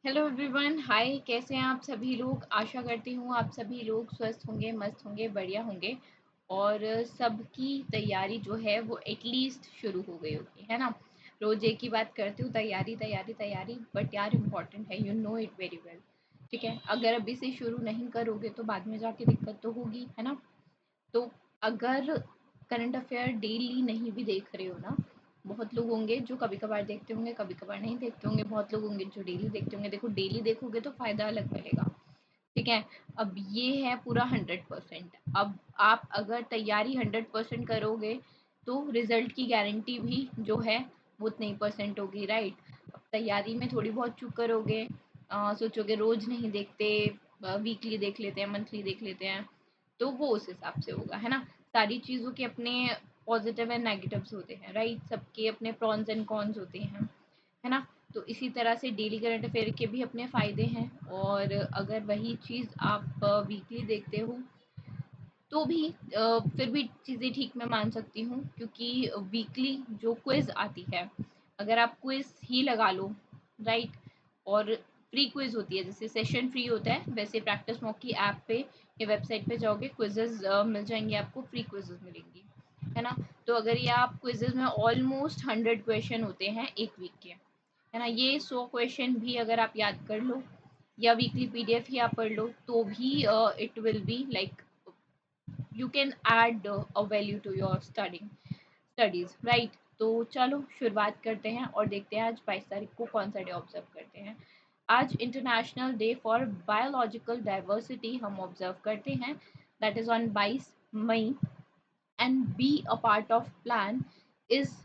Hello everyone, हाय। कैसे हैं आप सभी लोग? आशा करती हूँ आप सभी लोग स्वस्थ होंगे, मस्त होंगे, बढ़िया होंगे। और सबकी तैयारी जो है वो एटलीस्ट शुरू हो गई होगी, है ना। रोज एक ही बात करती हूँ, तैयारी तैयारी तैयारी, बट यार इम्पॉर्टेंट है, you know it very well. ठीक है, अगर अभी से शुरू नहीं करोगे तो बाद में जाके दिक्कत तो होगी, है ना। तो अगर करंट अफेयर डेली नहीं भी देख रहे हो ना, बहुत लोग होंगे जो कभी कभार देखते होंगे, कभी कभार नहीं देखते होंगे, बहुत लोग होंगे जो डेली देखते होंगे। देखो, डेली देखोगे तो फायदा अलग मिलेगा। ठीक है। अब ये है पूरा 100%। अब आप अगर तैयारी 100% करोगे तो रिजल्ट की गारंटी भी जो है वो उतनी ही परसेंट होगी, राइट। अब तैयारी में थोड़ी बहुत चूक करोगे, सोचोगे रोज नहीं देखते, वीकली देख लेते हैं, मंथली देख लेते हैं, तो वो उस हिसाब से होगा, है ना। सारी चीज़ों के अपने पॉजिटिव एंड नेगेटिव्स होते हैं, राइट। सबके अपने प्रॉन्स एंड कॉन्स होते हैं, है ना। तो इसी तरह से डेली करंट अफेयर के भी अपने फ़ायदे हैं। और अगर वही चीज़ आप वीकली देखते हो तो भी फिर भी चीज़ें ठीक मैं मान सकती हूँ, क्योंकि वीकली जो क्विज़ आती है, अगर आप क्विज़ ही लगा लो, राइट। और फ्री क्विज़ होती है, जैसे सेशन फ्री होता है, वैसे प्रैक्टिस मॉक की ऐप पे या वेबसाइट पे जाओगे, क्विज़ेस मिल जाएंगे आपको, फ्री क्विज़ेस मिलेंगी, है ना। तो अगर ये आप क्विज़ेस में ऑलमोस्ट 100 क्वेश्चन होते हैं एक वीक के, है ना, ये 100 क्वेश्चन भी अगर आप याद कर लो या वीकली पीडीएफ ही आप पढ़ लो तो भी it will be like you can add a value to your studies, right। तो चलो शुरुआत करते हैं और देखते हैं आज 22 तारीख को कौन सा डे ऑब्जर्व करते हैं। आज international day for biological diversity हम ऑब्जर्व करते हैं, that is on 22 May. And be a part of plan is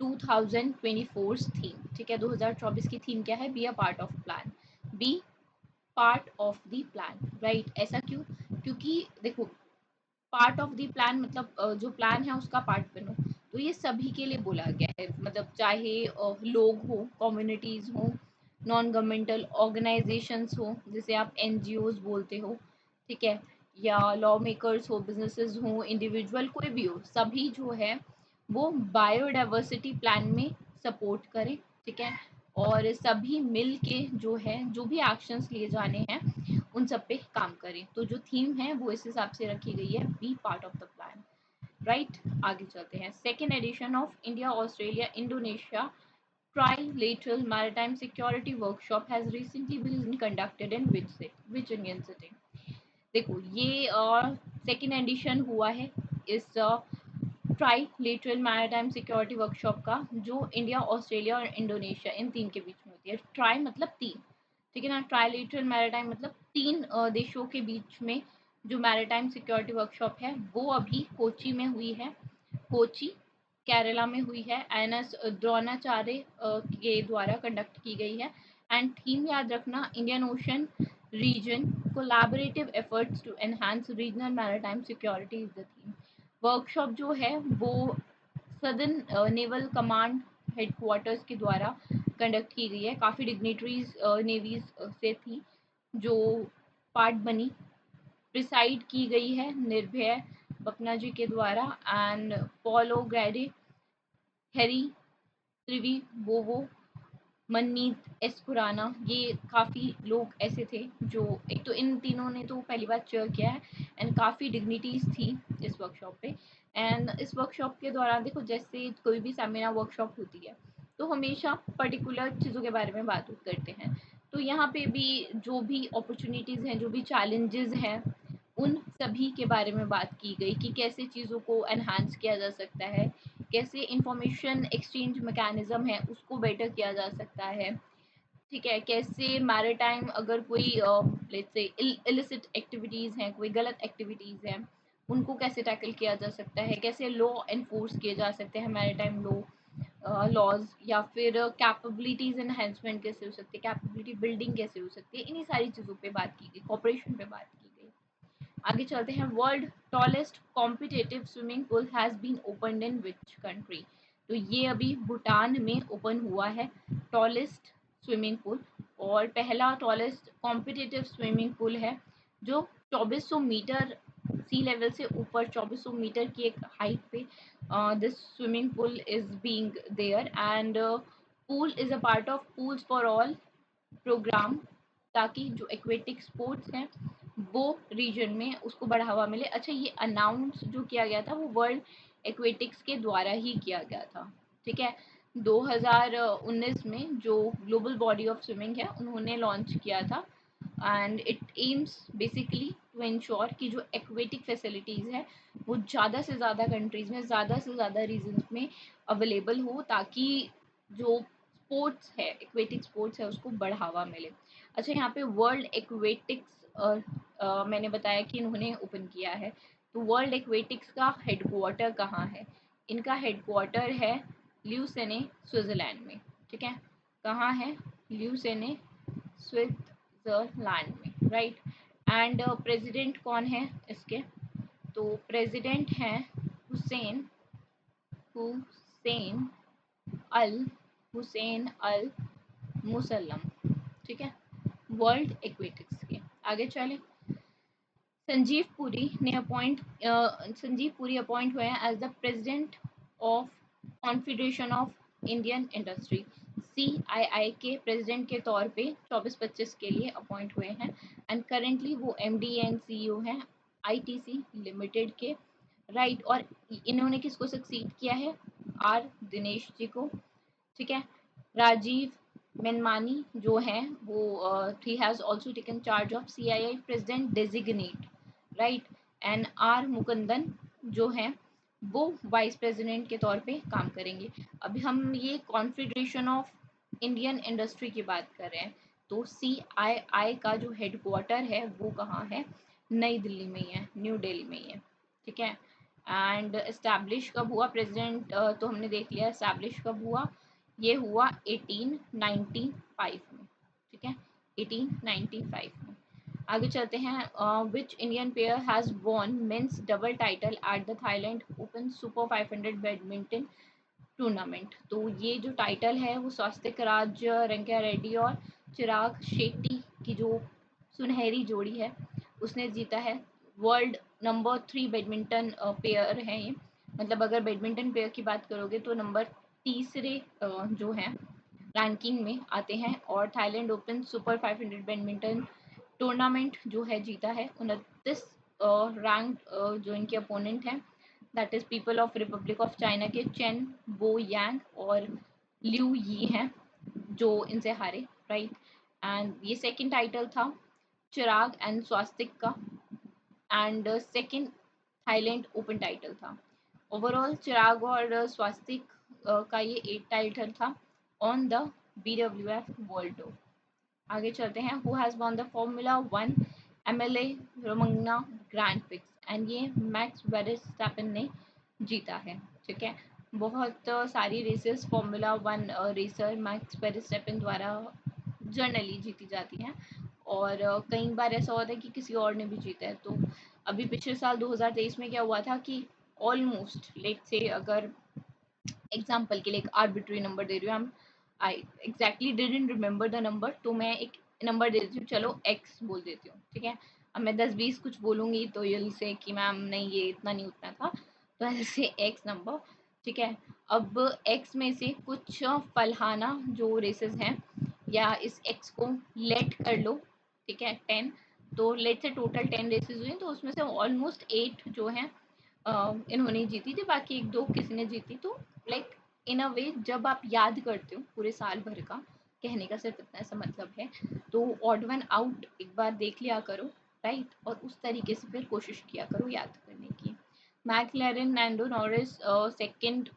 2024 theme. ठीक है, 2024 की थीम क्या है? Be a part of plan. Be part of the plan, right. ऐसा क्यों? क्योंकि देखो, पार्ट ऑफ द प्लान मतलब जो प्लान है उसका पार्ट बनो। तो ये सभी के लिए बोला गया है, मतलब चाहे लोग हो, कम्युनिटीज हो, नॉन गवर्नमेंटल ऑर्गेनाइजेशंस हो, जिसे आप एनजीओज बोलते हो, ठीक है, या लॉ मेकर्स हो, बिजनेसेस हो, इंडिविजुअल कोई भी हो, सभी जो है वो बायोडाइवर्सिटी प्लान में सपोर्ट करें। ठीक है। और सभी मिल के जो है, जो भी एक्शंस लिए जाने हैं उन सब पे काम करें। तो जो थीम है वो इस हिसाब से रखी गई है, be part of the plan, right. आगे चलते हैं। Second edition of India Australia Indonesia trilateral maritime security workshop has recently been conducted in which Indian city? देखो, ये सेकेंड एडिशन हुआ है इस ट्राईलेटरल मैरीटाइम सिक्योरिटी वर्कशॉप का, जो इंडिया, ऑस्ट्रेलिया और इंडोनेशिया इन तीन के बीच में होती है। ट्राई मतलब तीन, ठीक है ना। ट्राईलेटरल मैरीटाइम मतलब तीन देशों के बीच में जो मैरीटाइम सिक्योरिटी वर्कशॉप है वो अभी कोची में हुई है। कोची केरला में हुई है, एनएस द्रोणाचार्य के द्वारा कंडक्ट की गई है। एंड थीम याद रखना, Indian Ocean region collaborative efforts to enhance regional maritime security is the theme. Workshop जो है वो सदर्न नेवल कमांड हेडक्वार्टर्स के द्वारा कंडक्ट की गई है। काफ़ी डिग्नेटरीज नेवीज से थी जो पार्ट बनी। प्रिसाइड की गई है निर्भय बकना जी के द्वारा, एंड पॉलो ग्रैडे, हैरी त्रिवी बोवो, मनमीत एस खुराना, ये काफ़ी लोग ऐसे थे जो, एक तो इन तीनों ने तो पहली बार चेयर किया है, एंड काफ़ी डिग्निटीज थी इस वर्कशॉप पे। एंड इस वर्कशॉप के दौरान देखो, जैसे कोई भी सेमिनार वर्कशॉप होती है तो हमेशा पर्टिकुलर चीज़ों के बारे में बात करते हैं। तो यहाँ पे भी जो भी अपॉर्चुनिटीज़ हैं, जो भी चैलेंजेस हैं, उन सभी के बारे में बात की गई कि कैसे चीज़ों को एनहांस किया जा सकता है, कैसे इंफॉर्मेशन एक्सचेंज मैकेनिज्म है उसको बेटर किया जा सकता है। ठीक है, कैसे मैरिटाइम अगर कोई लेट्स से इलिसिट एक्टिविटीज़ हैं, कोई गलत एक्टिविटीज़ हैं, उनको कैसे टैकल किया जा सकता है, कैसे लॉ एनफोर्स किए जा सकते हैं, मैरिटाइम लॉ लॉज, या फिर कैपेबिलिटीज़ एनहेंसमेंट कैसे हो सकती है, कैपेबिलिटी बिल्डिंग कैसे हो सकती है, इन्हीं सारी चीज़ों पे बात की गई, कॉपरेशन पे बात की गई। आगे चलते हैं। World tallest competitive swimming pool has been opened in which country? तो ये अभी भूटान में ओपन हुआ है, टॉलेस्ट स्विमिंग पूल। और पहला टॉलेस्ट कॉम्पिटेटिव स्विमिंग पूल है जो 2400 मीटर सी लेवल से ऊपर, 2400 मीटर की एक हाइट पे this swimming pool is being there. And pool is a part of pools for all programme, ताकि जो एक्वेटिक स्पोर्ट्स हैं वो रीजन में उसको बढ़ावा मिले। अच्छा, ये अनाउंस जो किया गया था वो वर्ल्ड एक्वेटिक्स के द्वारा ही किया गया था, ठीक है। 2019 में जो ग्लोबल बॉडी ऑफ स्विमिंग है उन्होंने लॉन्च किया था, and it aims basically to ensure कि जो एक्वेटिक फैसिलिटीज़ है वो ज़्यादा से ज़्यादा कंट्रीज़ में, ज़्यादा से ज़्यादा रीजन्स में अवेलेबल हो, ताकि जो स्पोर्ट्स है, एक्वेटिक स्पोर्ट्स है, उसको बढ़ावा मिले। अच्छा, यहाँ पे वर्ल्ड एक्वेटिक्स मैंने बताया कि इन्होंने ओपन किया है, तो वर्ल्ड एक्वेटिक्स का हेडक्वार्टर कहाँ है? इनका हेडक्वार्टर है ल्यूसेने, स्विट्ज़रलैंड में, ठीक है। कहाँ है? ल्यूसेने, स्विट्ज़रलैंड में, राइट। एंड प्रेसिडेंट कौन है इसके? तो प्रेसिडेंट हैं हुसैन हुसैन अल हुसैन अल मुसल्लम, ठीक है, वर्ल्ड एक्वेटिक्स के। आगे चले, संजीव पुरी अपॉइंट हुए हैं as the president of Confederation of Indian Industry, CII के प्रेसिडेंट के तौर पे 24-25 के लिए अपॉइंट हुए हैं, एंड करेंटली वो MD एंड CEO हैं ITC लिमिटेड के, राइट। और इन्होंने किसको सक्सीड किया है? आर दिनेश जी को, ठीक है। राजीव मेनमानी जो हैं वो he has also taken charge of CII president designate, right. And R Mukundan जो हैं वो वाइस प्रेसिडेंट के तौर पे काम करेंगे। अभी हम ये कॉन्फेडरेशन ऑफ इंडियन इंडस्ट्री की बात कर रहे हैं, तो CII का जो हेडक्वार्टर है वो कहाँ है? नई दिल्ली में ही है, न्यू दिल्ली में ही है, ठीक है। एंड इस्टेब्लिश कब हुआ? प्रेसिडेंट तो हमने देख लिया इस्टेब्लिश कब हुआ, ये हुआ 1895 में, ठीक है, 1895 में। आगे चलते हैं, which Indian player has won men's double title at the Thailand open super 500 badminton tournament. तो ये जो टाइटल है वो स्वास्तिक राज रंकिया रेड्डी और चिराग शेट्टी की जो सुनहरी जोड़ी है उसने जीता है। वर्ल्ड नंबर 3 बैडमिंटन प्लेयर हैं ये, मतलब अगर बैडमिंटन प्लेयर की बात करोगे तो नंबर तीसरे जो हैं रैंकिंग में आते हैं, और Thailand open super 500 badminton tournament जो है जीता है। 29 रैंक जो इनके अपोनेंट हैं that is people of Republic of China के चेन बो यांग और लिू यी हैं जो इनसे हारे, राइट। एंड ये सेकंड टाइटल था चिराग एंड स्वास्तिक का, and second Thailand Open title था। ओवरऑल चिराग और स्वास्तिक का ये 8 टाइटल था on the BWF world tour. आगे चलते हैं, who has won the formula 1 MLA Romagna grand prix, and ये मैक्स वेरस्टैपेन ने जीता है, ठीक है। बहुत सारी races formula 1 racer Max Verstappen द्वारा जनरली जीती जाती हैं, और कई बार ऐसा होता है कि किसी और ने भी जीता है। तो अभी पिछले साल 2023 में क्या हुआ था कि ऑलमोस्ट लेट से, अगर एग्जाम्पल के लिए एक आर्बिट्री नंबर दे रही हूँ, आई exactly didn't remember the number, तो मैं एक नंबर दे देती हूँ, चलो एक्स बोल देती हूँ, ठीक है। अब मैं 10-20 कुछ बोलूँगी तो यूल से कि मैम नहीं ये इतना नहीं उतना था, तो ऐसे एक्स नंबर, ठीक है। अब एक्स में से कुछ फलहाना जो रेसेस हैं, या इस एक्स को लेट कर लो, ठीक है, 10, तो लेट से टोटल 10 रेसेस हुई, तो उसमें से ऑलमोस्ट 8 जो हैं इन्होंने जीती थी, बाकी 1-2 किसी ने जीती। तो लाइक इन अ वे जब आप याद करते हो पूरे साल भर का, कहने का सिर्फ इतना सा मतलब है, तो ऑड वन आउट एक बार देख लिया करो, राइट, और उस तरीके से फिर कोशिश किया करो याद करने की। मैकलैरेन नैंडो नॉरिस सेकंड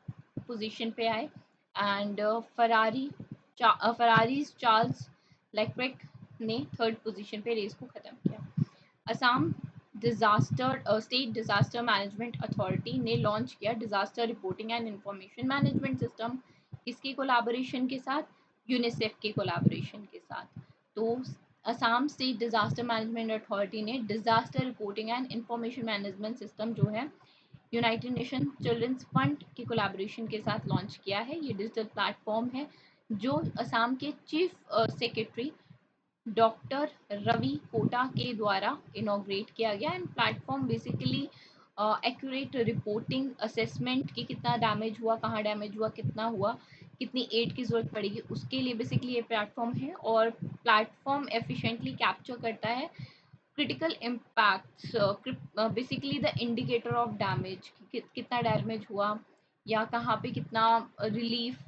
पोजीशन पे आए, एंड फरारीज चार्ल्स लेक्वेक ने थर्ड पोजीशन पे रेस को ख़त्म किया। Assam state disaster management authority ने लॉन्च किया disaster reporting and information management system, किसके कोलैबोरेशन के साथ? यूनिसेफ के कोलैबोरेशन के साथ। तो Assam state disaster management authority ने disaster reporting and information management system जो है यूनाइटेड नेशन चिल्ड्रंस फंड के कोलैबोरेशन के साथ लॉन्च किया है। ये डिजिटल प्लेटफॉर्म है जो असम के chief secretary doctor Ravi Kota के द्वारा इनॉग्रेट किया गया, and platform basically accurate reporting assessment कि कितना डैमेज हुआ, कहाँ डैमेज हुआ, कितना हुआ, कितनी एड की ज़रूरत पड़ेगी, उसके लिए बेसिकली ये प्लेटफॉर्म है। और प्लेटफॉर्म एफिशिएंटली कैप्चर करता है critical impacts, basically the indicator of damage, कितना डैमेज हुआ या कहाँ पे कितना रिलीफ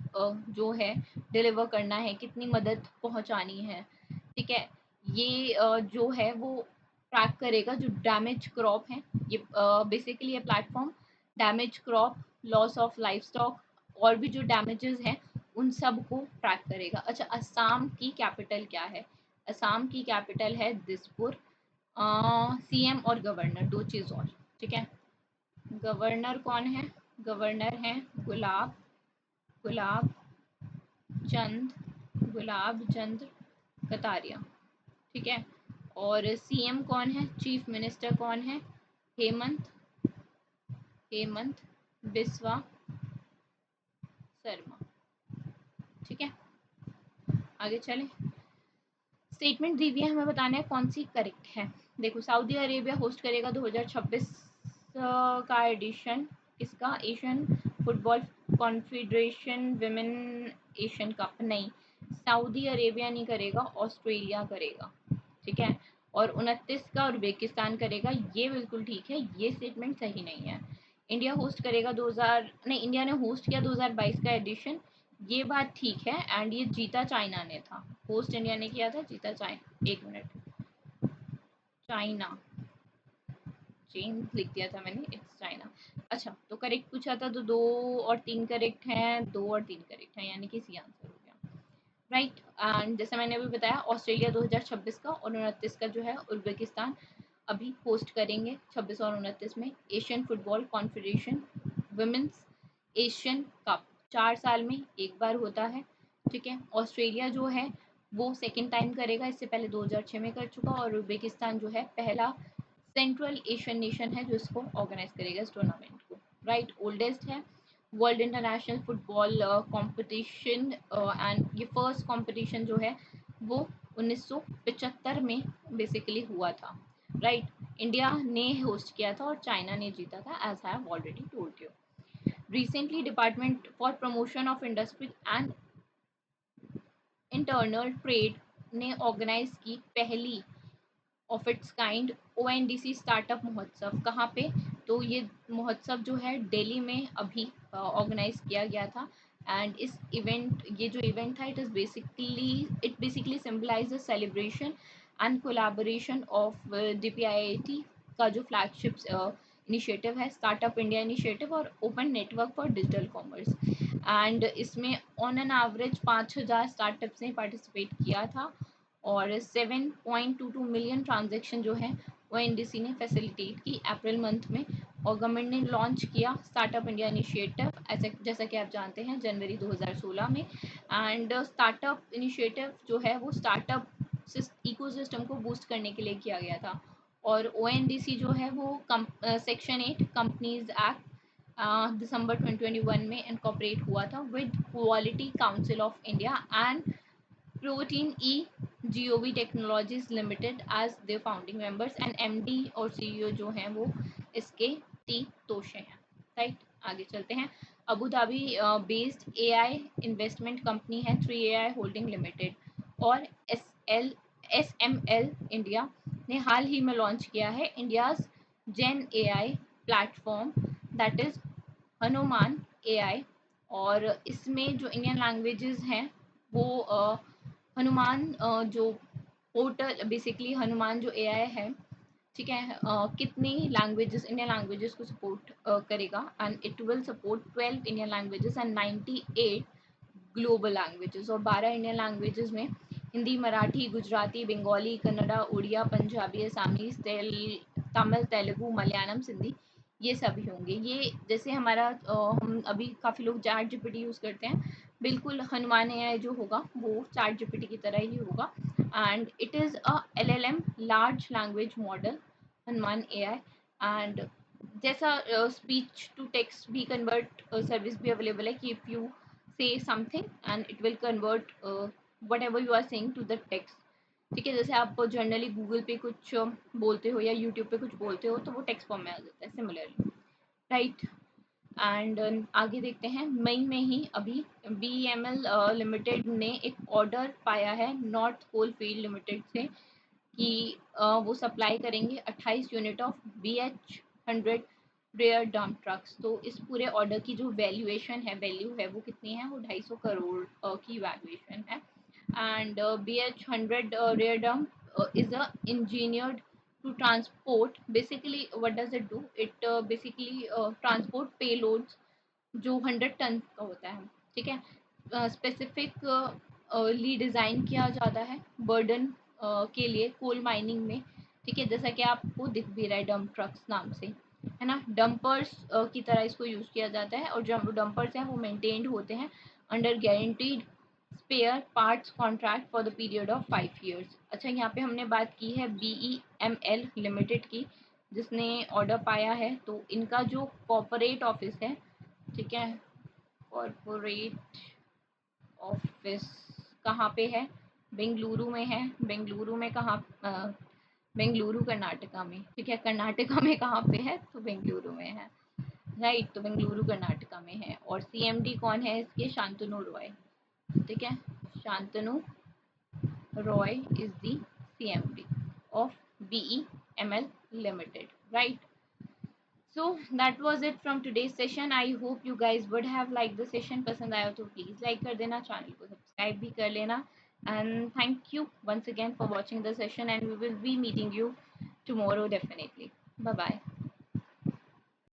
जो है डिलीवर करना है, कितनी मदद पहुँचानी है, ठीक है। ये जो है वो ट्रैक करेगा जो डैमेज क्रॉप है। ये बेसिकली ये platform damage crop, loss of life stock और भी जो डैमेजेस हैं उन सब को ट्रैक करेगा। अच्छा, असम की कैपिटल क्या है? असम की कैपिटल है दिसपुर। सीएम और गवर्नर, दो चीज़ और, ठीक है। गवर्नर कौन है? गवर्नर है गुलाब गुलाब गुलाब चंद कटारिया, ठीक है। और सीएम कौन है? चीफ मिनिस्टर कौन है? हेमंत हेमंत बिस्वा शर्मा, ठीक है। आगे चलें। स्टेटमेंट दी हुई है, हमें बताना है कौन सी करेक्ट है। देखो, सऊदी अरेबिया होस्ट करेगा 2026 का एडिशन इसका Asian football confederation women Asian cup. नहीं, सऊदी अरेबिया नहीं करेगा, ऑस्ट्रेलिया करेगा, ठीक है। और 29 का उज्बेकिस्तान करेगा, ये बिल्कुल ठीक है, ये स्टेटमेंट सही नहीं है। इंडिया होस्ट करेगा 2000, नहीं, इंडिया ने होस्ट किया 2022 का एडिशन, ये बात ठीक है। एंड ये जीता चाइना ने था, होस्ट इंडिया ने किया था, जीता चाइना। एक मिनट, चाइना, चीन लिख दिया था मैंने, इट्स चाइना। अच्छा, तो करेक्ट पूछा था तो 2 और 3 करेक्ट हैं, 2 और 3 करेक्ट हैं, यानी कि सी आंसर हो गया, राइट। एंड जैसे मैंने अभी बताया, ऑस्ट्रेलिया 2026 का और 29 का जो है उज्बेकिस्तान अभी होस्ट करेंगे 26 और 29 में Asian football confederation women's Asian cup. 4 साल में एक बार होता है, ठीक है। ऑस्ट्रेलिया जो है वो सेकेंड टाइम करेगा, इससे पहले 2006 में कर चुका। और उज्बेकिस्तान जो है पहला सेंट्रल एशियन नेशन है जो इसको ऑर्गेनाइज करेगा इस टूर्नामेंट को, राइट। ओल्डेस्ट है world international football competition, and ये फर्स्ट कंपटीशन जो है वो 1975 में बेसिकली हुआ था, राइट। इंडिया ने होस्ट किया था और चाइना ने जीता था, as I have already told you. Recently department for promotion of industry and internal trade ने ऑर्गेनाइज की पहली of its kind ONDC startup Mahotsav. कहाँ पे? तो ये महोत्सव जो है दिल्ली में अभी ऑर्गेनाइज किया गया था। एंड इस इवेंट, ये जो इवेंट था, it basically symbolise celebration and collaboration of DPIIT का जो फ्लैगशिप इनिशिएटिव है, स्टार्टअप इंडिया इनिशिएटिव और open network for digital commerce. And इसमें ऑन एन एवरेज 5000 स्टार्टअप्स ने पार्टिसिपेट किया था और 7.22 मिलियन ट्रांजैक्शन जो है वो एनडीसी ने फैसिलिटेट की अप्रैल मंथ में। और गवर्नमेंट ने लॉन्च किया स्टार्टअप इंडिया इनिशिएटिव, ऐसे जैसा कि आप जानते हैं, जनवरी 2016 में। एंड स्टार्टअप इनिशिएटिव जो है वो स्टार्टअप इकोसिस्टम को बूस्ट करने के लिए किया गया था। और ओएनडीसी जो है वो सेक्शन 8 कंपनीज एक्ट दिसंबर 2021 में इनकॉर्पोरेट हुआ था with quality council of India and Protein E GOV Technologies Limited as their founding members and MD और CEO जो हैं वो इसके टी तोशे हैं, राइट। आगे चलते हैं। Abu Dhabi based AI investment company है 3AI होल्डिंग लिमिटेड। और SML इंडिया ने हाल ही में लॉन्च किया है India's Gen AI platform, that is Hanuman AI. और इसमें जो इंडियन लैंग्वेजेस हैं वो हनुमान जो पोर्टल, बेसिकली हनुमान जो एआई है, ठीक है, कितनी लैंग्वेजेस, इंडियन लैंग्वेजेस को सपोर्ट करेगा। And it will support 12 Indian languages and 98 global languages. और 12 इंडियन लैंग्वेजेस में हिंदी, मराठी, गुजराती, बंगाली, कन्नड़ा, उड़िया, पंजाबी, असामीज, तमिल, तेलुगु, मलयालम, सिंधी, ये सभी होंगे। ये जैसे हमारा हम अभी काफ़ी लोग चैट जीपीटी यूज़ करते हैं, बिल्कुल हनुमान एआई जो होगा वो चैट जीपीटी की तरह ही होगा। And it is a LLM, large language model, Hanuman AI. And जैसा स्पीच टू टेक्स्ट भी कन्वर्ट सर्विस भी अवेलेबल है कि if you say something and it will convert whatever you are saying to the text, ठीक है। जैसे आप generally Google पे कुछ बोलते हो या यूट्यूब पे कुछ बोलते हो तो वो टेक्स्ट फॉर्म में आ जाता है, सिमिलरली, राइट। एंड आगे देखते हैं, मई में ही अभी BEML लिमिटेड ने एक ऑर्डर पाया है नॉर्थ कोल फील्ड लिमिटेड से कि वो सप्लाई करेंगे 28 unit of BH100 rear dump trucks. तो इस पूरे ऑर्डर की जो वैल्यू है वो कितनी है, वो 250 करोड़ की वैल्यूएशन है। And BH100 rear dump is a engineered to transport, basically what does it do, it basically transport payloads जो 100 टन का होता है, ठीक है। स्पेसिफिक ली डिज़ाइन किया जाता है बर्डन के लिए कोल माइनिंग में, ठीक है, जैसा कि आपको दिख भी रहा है डंप ट्रक्स नाम से, है ना। डंपर्स की तरह इसको यूज़ किया जाता है, और जो डंपर्स हैं वो मेंटेन्ड होते हैं under guaranteed spare parts contract for the period of 5 years. अच्छा, यहाँ पे हमने बात की है BEML लिमिटेड की, जिसने ऑर्डर पाया है। तो इनका जो कॉर्पोरेट ऑफिस है, ठीक है, कॉर्पोरेट ऑफिस कहाँ पे है, बेंगलुरु में है। बेंगलुरु में कहाँ, बेंगलुरु कर्नाटका में, ठीक है। कर्नाटका में कहाँ पे है, तो बेंगलुरु में है, राइट। तो बेंगलुरु कर्नाटका में है, और CMD कौन है इसके, शांतनु रॉय, ठीक है। Shantanu Roy is the CMD of BEML Limited, right? So that was it from today's session. I hope you guys would have liked the session. पसंद आया तो please like कर देना, channel को subscribe भी कर लेना, and thank you once again for watching the session, and we will be meeting you tomorrow definitely. Bye bye.